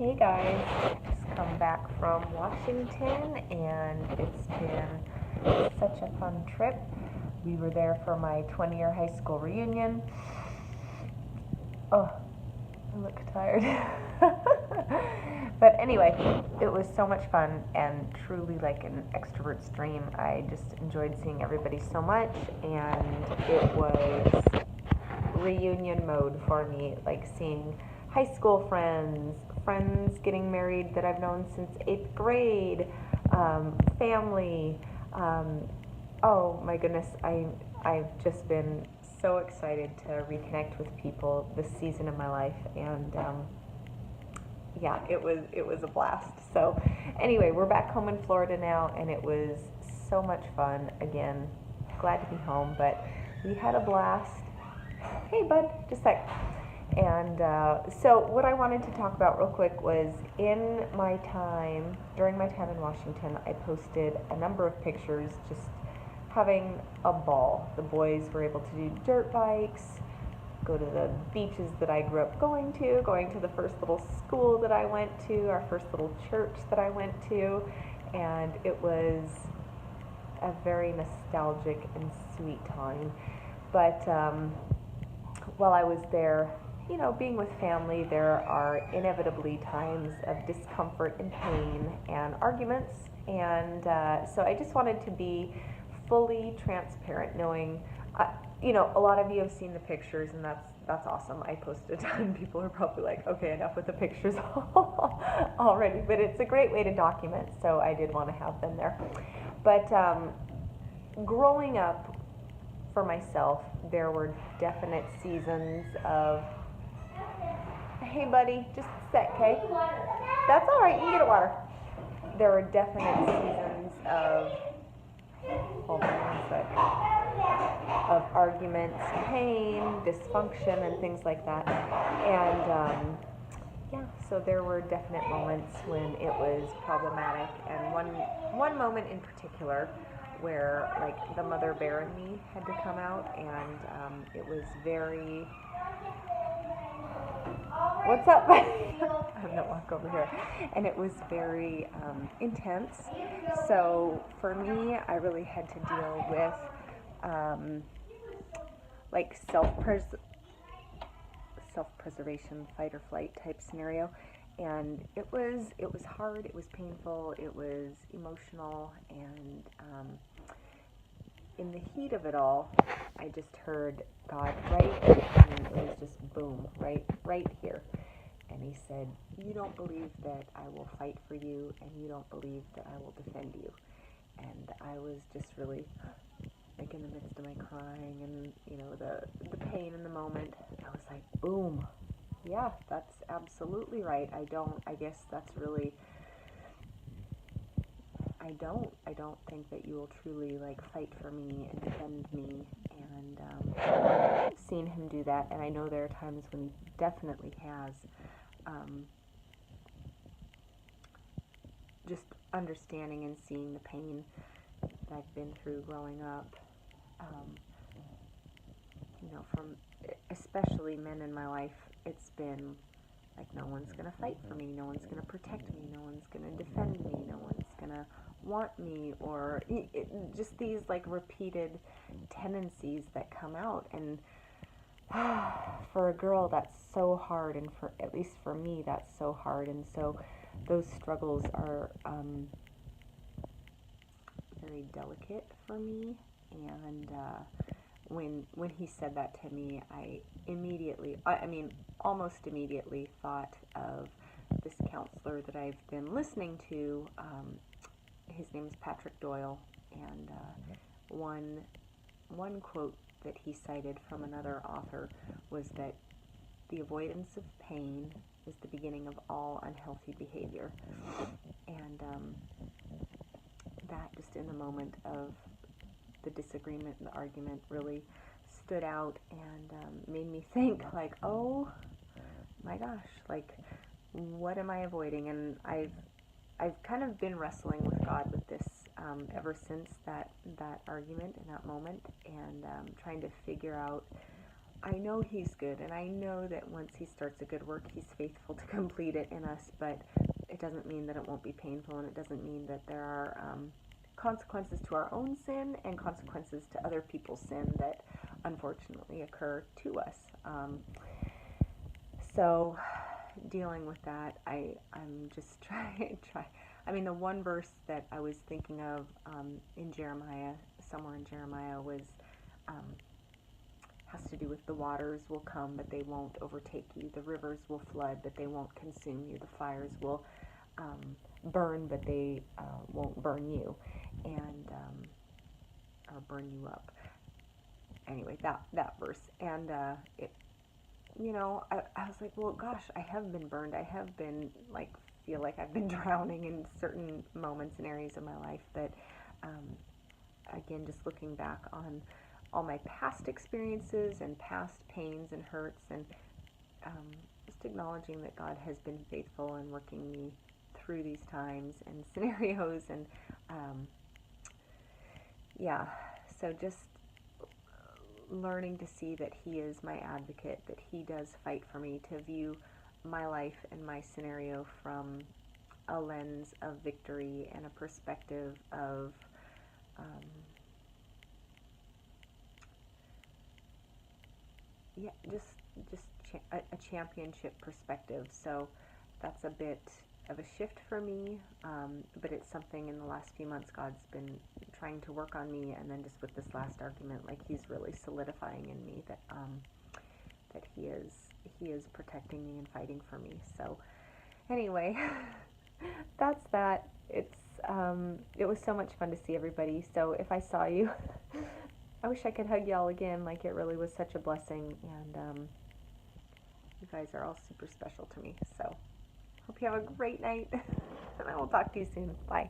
Hey guys, just come back from Washington and it's been such a fun trip. We were there for my 20-year high school reunion. Oh, I look tired. But anyway, it was so much fun and truly like an extrovert's dream. I just enjoyed seeing everybody so much, and it was reunion mode for me, like seeing high school friends getting married that I've known since eighth grade, family. Oh my goodness, I've just been so excited to reconnect with people this season of my life, and yeah, it was a blast. So anyway, we're back home in Florida now, and it was so much fun. Again, glad to be home, but we had a blast. Hey, bud, just a sec. And so, what I wanted to talk about real quick was during my time in Washington, I posted a number of pictures just having a ball. The boys were able to do dirt bikes, go to the beaches that I grew up going to the first little school that I went to, our first little church that I went to, and it was a very nostalgic and sweet time. But while I was there, being with family, there are inevitably times of discomfort and pain and arguments. And so I just wanted to be fully transparent, knowing, a lot of you have seen the pictures, and that's awesome. I posted a ton. People are probably like, okay, enough with the pictures already. But it's a great way to document, so I did want to have them there. But growing up, for myself, there were definite seasons of, hey buddy, just a sec, okay? That's all right, you can get a water. There were definite seasons of, hold on one sec, of arguments, pain, dysfunction, and things like that. And yeah, so there were definite moments when it was problematic, and one moment in particular where like the mother bear in me had to come out, and it was very, what's up? I'm gonna walk over here, and it was very intense. So for me, I really had to deal with like self-preservation, fight or flight type scenario, and it was hard, it was painful, it was emotional, and in the heat of it all, I just heard God right, and it was just boom, right here. And he said, you don't believe that I will fight for you, and you don't believe that I will defend you. And I was just really, like, in the midst of my crying and, the pain in the moment, I was like, boom, yeah, that's absolutely right. I guess that's really, I don't think that you will truly like fight for me and defend me, and I've seen him do that, and I know there are times when he definitely has. Just understanding and seeing the pain that I've been through growing up, from especially men in my life, it's been like, no one's going to fight for me, no one's going to protect me, no one's going to defend me, no one's going to want me, or just these like repeated tendencies that come out. And for a girl, that's so hard, and for, at least for me, that's so hard. And so those struggles are very delicate for me. And when he said that to me, I almost immediately thought of this counselor that I've been listening to. His name is Patrick Doyle, and one quote that he cited from another author was that the avoidance of pain is the beginning of all unhealthy behavior. And that, just in the moment of the disagreement and the argument, really stood out and made me think, like, oh my gosh, like, what am I avoiding? And I've kind of been wrestling with God with this ever since that argument and that moment, and trying to figure out I know He's good, and I know that once He starts a good work, He's faithful to complete it in us, but it doesn't mean that it won't be painful, and it doesn't mean that there are consequences to our own sin and consequences to other people's sin that unfortunately occur to us. So dealing with that, I'm just trying. I mean, the one verse that I was thinking of in Jeremiah, somewhere in Jeremiah, was um, has to do with the waters will come, but they won't overtake you. The rivers will flood, but they won't consume you. The fires will burn, but they won't burn you, and or burn you up. Anyway, that verse, and I was like, well, gosh, I have been burned. I have been feel like I've been drowning in certain moments and areas of my life. But again, just looking back on all my past experiences and past pains and hurts, and just acknowledging that God has been faithful and working me through these times and scenarios, and yeah, so just learning to see that He is my advocate, that He does fight for me, to view my life and my scenario from a lens of victory and a perspective of yeah, a championship perspective. So that's a bit of a shift for me, but it's something in the last few months God's been trying to work on me, and then just with this last argument, like He's really solidifying in me that that He is protecting me and fighting for me. So anyway, that's that. It was so much fun to see everybody. So if I saw you, I wish I could hug y'all again. Like, it really was such a blessing, and you guys are all super special to me. So hope you have a great night, and I will talk to you soon. Bye.